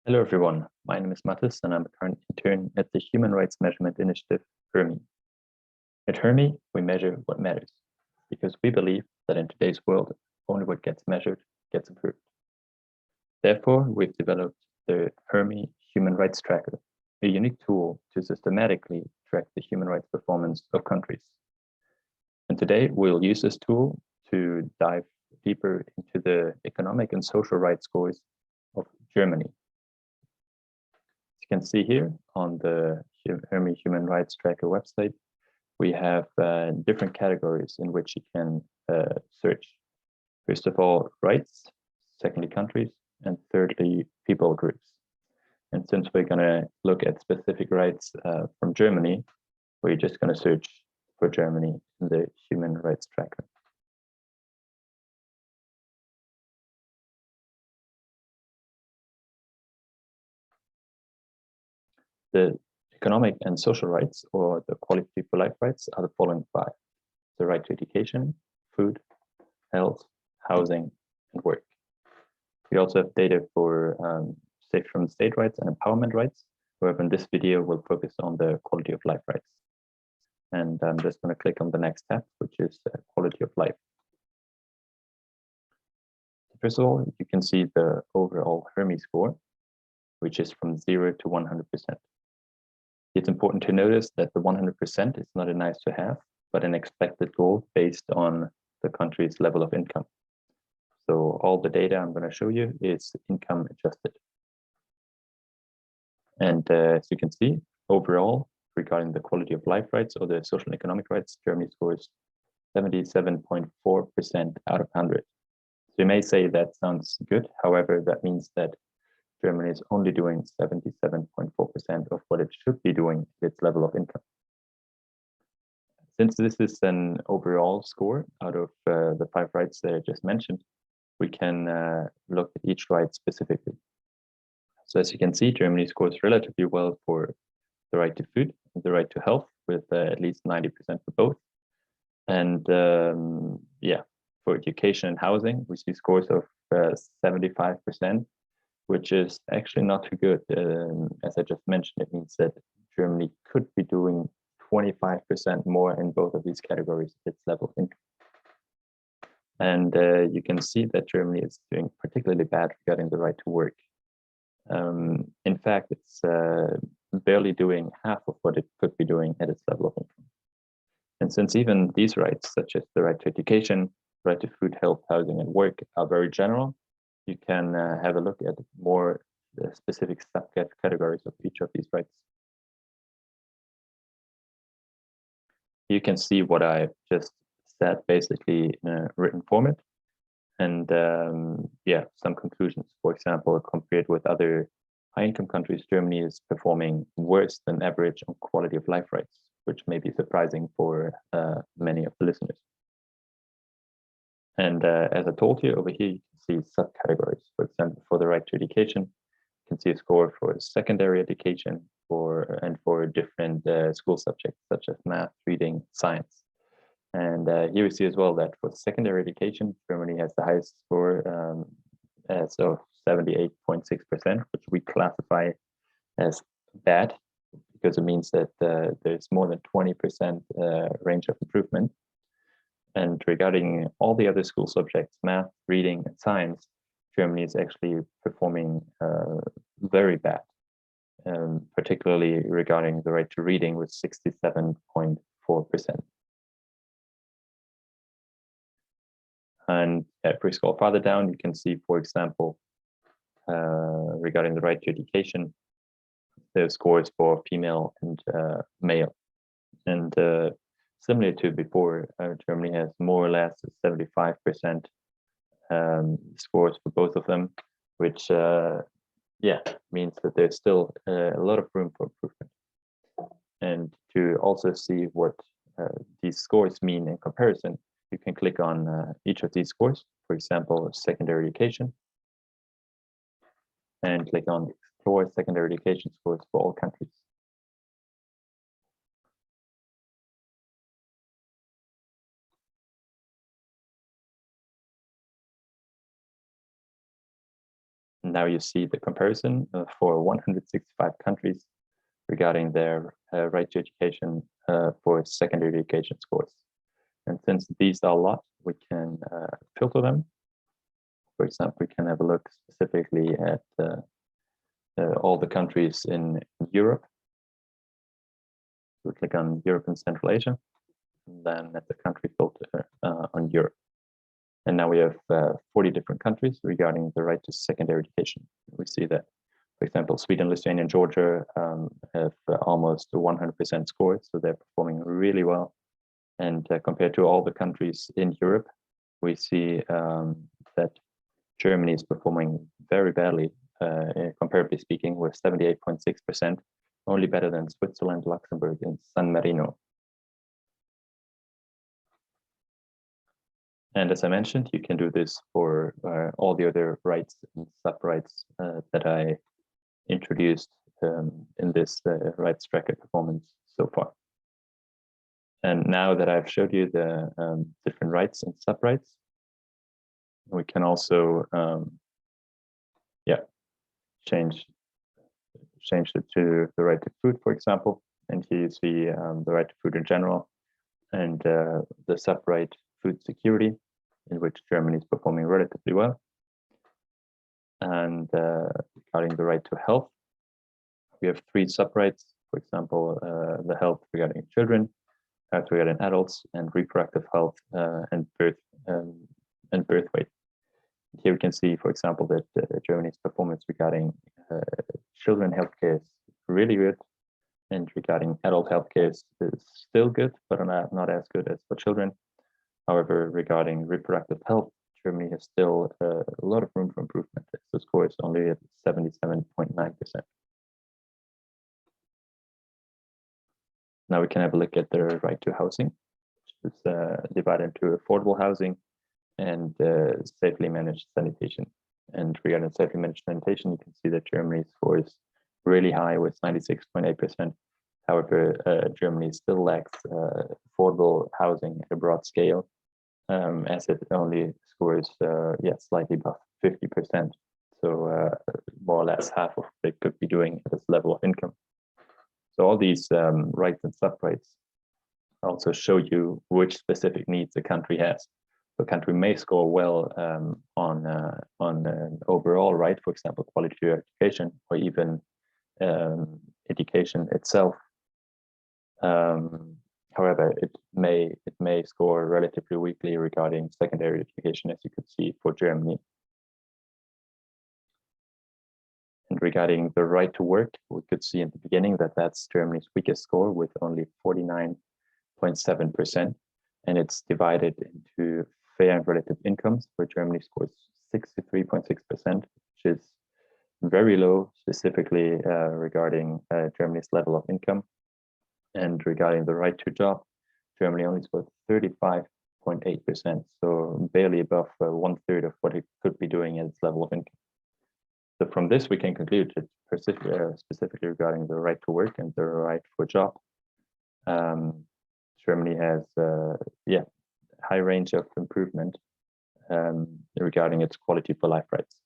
Hello, everyone. My name is Mathis, and I'm a current intern at the Human Rights Measurement Initiative, HRMI. At HRMI, we measure what matters, because we believe that in today's world, only what gets measured gets improved. Therefore, we've developed the HRMI Human Rights Tracker, a unique tool to systematically track the human rights performance of countries. And today, we'll use this tool to dive deeper into the economic and social rights scores of Germany. You can see here on the HRMI Human Rights Tracker website, we have different categories in which you can search. First of all, rights, secondly, countries, and thirdly, people groups. And since we're going to look at specific rights from Germany, we're just going to search for Germany in the Human Rights Tracker. The economic and social rights, or the quality for life rights, are the following five: the right to education, food, health, housing, and work. We also have data for safe from state rights and empowerment rights. However, in this video, we'll focus on the quality of life rights. And I'm just going to click on the next tab, which is quality of life. First of all, you can see the overall HRMI score, which is from 0 to 100%. It's important to notice that the 100% is not a nice to have, but an expected goal based on the country's level of income. So all the data I'm going to show you is income adjusted. And as you can see, overall, regarding the quality of life rights or the social and economic rights, Germany scores 77.4% out of 100. So you may say that sounds good. However, that means that Germany is only doing 77.4% of what it should be doing at its level of income. Since this is an overall score out of the five rights that I just mentioned, we can look at each right specifically. So as you can see, Germany scores relatively well for the right to food, the right to health, with at least 90% for both. And yeah, for education and housing, we see scores of 75%, which is actually not too good. As I just mentioned, it means that Germany could be doing 25% more in both of these categories at its level of income. And you can see that Germany is doing particularly bad regarding the right to work. In fact, it's barely doing half of what it could be doing at its level of income. And since even these rights, such as the right to education, right to food, health, housing, and work, are very general, you can have a look at more specific subcategories of each of these rights. You can see what I just said basically in a written format. And yeah, some conclusions. For example, compared with other high-income countries, Germany is performing worse than average on quality of life rights, which may be surprising for many of the listeners. And as I told you, over here, you can see subcategories. For example, for the right to education, you can see a score for secondary education and for different school subjects, such as math, reading, science. And here we see as well that for secondary education, Germany has the highest score as of 78.6%, which we classify as bad, because it means that there's more than 20% range of improvement. And regarding all the other school subjects, math, reading, and science, Germany is actually performing very bad, particularly regarding the right to reading with 67.4%. And if we scroll farther down, you can see, for example, regarding the right to education, the scores for female and male. And similar to before, Germany has more or less 75% scores for both of them, which yeah, means that there's still a lot of room for improvement. And to also see what these scores mean in comparison, you can click on each of these scores, for example, secondary education, and click on explore secondary education scores for all countries. And now you see the comparison for 165 countries regarding their right to education for secondary education scores. And since these are a lot, we can filter them. For example, we can have a look specifically at all the countries in Europe. We click on Europe and Central Asia, and then at the country filter on Europe. And now we have 40 different countries regarding the right to secondary education. We see that, for example, Sweden, Lithuania, and Georgia have almost 100% scores, so they're performing really well. And compared to all the countries in Europe, we see that Germany is performing very badly, comparatively speaking, with 78.6%, only better than Switzerland, Luxembourg, and San Marino. And as I mentioned, you can do this for all the other rights and sub-rights that I introduced in this rights tracker performance so far. And now that I've showed you the different rights and sub-rights, we can also change it to the right to food, for example. And here you see the right to food in general, and the sub-right food security, in which Germany is performing relatively well. And regarding the right to health, we have 3 sub-rights. For example, the health regarding children, health regarding adults, and reproductive health and birth weight. Here we can see, for example, that Germany's performance regarding children healthcare is really good, and regarding adult healthcare is still good, but not as good as for children. However, regarding reproductive health, Germany has still a lot of room for improvement. The score is only at 77.9%. Now we can have a look at the right to housing, which is divided into affordable housing and safely managed sanitation. And regarding safely managed sanitation, you can see that Germany's score is really high with 96.8%. However, Germany still lacks affordable housing at a broad scale, as it only scores slightly above 50%. So more or less half of what they could be doing at this level of income. So all these rights and sub-rights also show you which specific needs a country has. The country may score well on an overall right, for example, quality of education, or even education itself. However, it may score relatively weakly regarding secondary education, as you could see for Germany. And regarding the right to work, we could see in the beginning that that's Germany's weakest score with only 49.7%, and it's divided into fair and relative incomes, where Germany scores 63.6%, which is very low, specifically regarding Germany's level of income. And regarding the right to job, Germany only scored 35.8%, so barely above 1/3 of what it could be doing at its level of income. So from this, we can conclude that specifically regarding the right to work and the right for job, Germany has high range of improvement regarding its quality for life rights.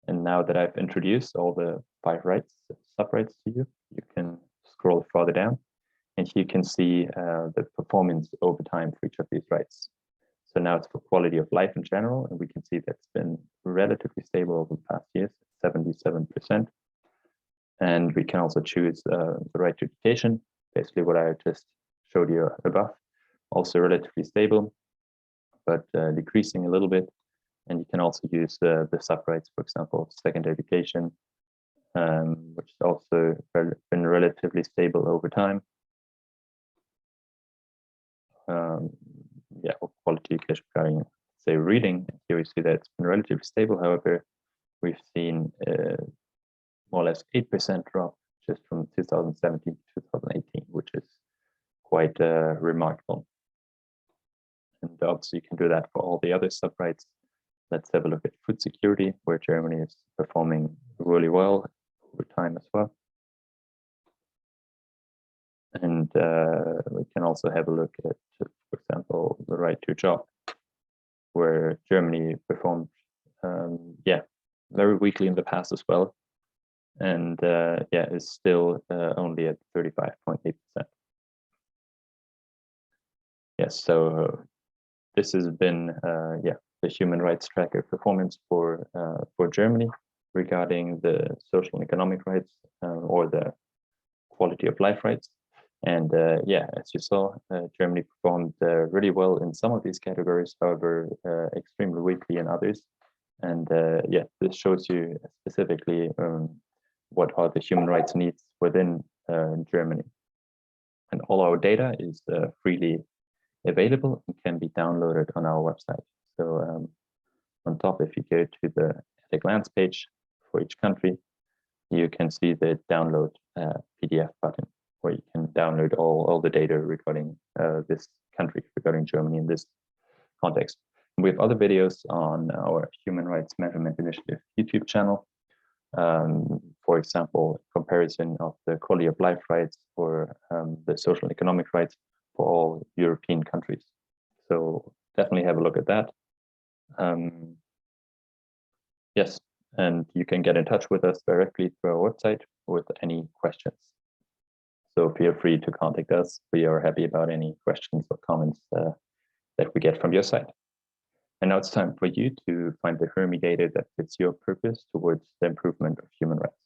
And now that I've introduced all the 5 rights, sub-rights to you, you can scroll further down, and you can see the performance over time for each of these rights. So now it's for quality of life in general, and we can see that's been relatively stable over the past years, 77%. And we can also choose the right to education, basically what I just showed you above, also relatively stable, but decreasing a little bit. And you can also use the sub-rights, for example, secondary education, which has also been relatively stable over time. Quality education regarding, say, reading. Here we see that it's been relatively stable. However, we've seen more or less 8% drop just from 2017 to 2018, which is quite remarkable. And obviously, you can do that for all the other sub-rights. Let's have a look at food security, where Germany is performing really well over time as well. And we can also have a look at, for example, the right to a job, where Germany performed very weakly in the past as well. And yeah, is still only at 35.8%. Yes, so this has been yeah, the human rights tracker performance for Germany regarding the social and economic rights or the quality of life rights. And yeah, as you saw, Germany performed really well in some of these categories, however, extremely weakly in others. And yeah, this shows you specifically what are the human rights needs within Germany. And all our data is freely available and can be downloaded on our website. So on top, if you go to the at a glance page for each country, you can see the download PDF button where you can download all the data regarding this country, regarding Germany in this context. And we have other videos on our Human Rights Measurement Initiative YouTube channel. For example, comparison of the quality of life rights or the social and economic rights for all European countries. So definitely have a look at that. Yes, and you can get in touch with us directly through our website with any questions. So feel free to contact us. We are happy about any questions or comments that we get from your side. And now it's time for you to find the HRMI data that fits your purpose towards the improvement of human rights.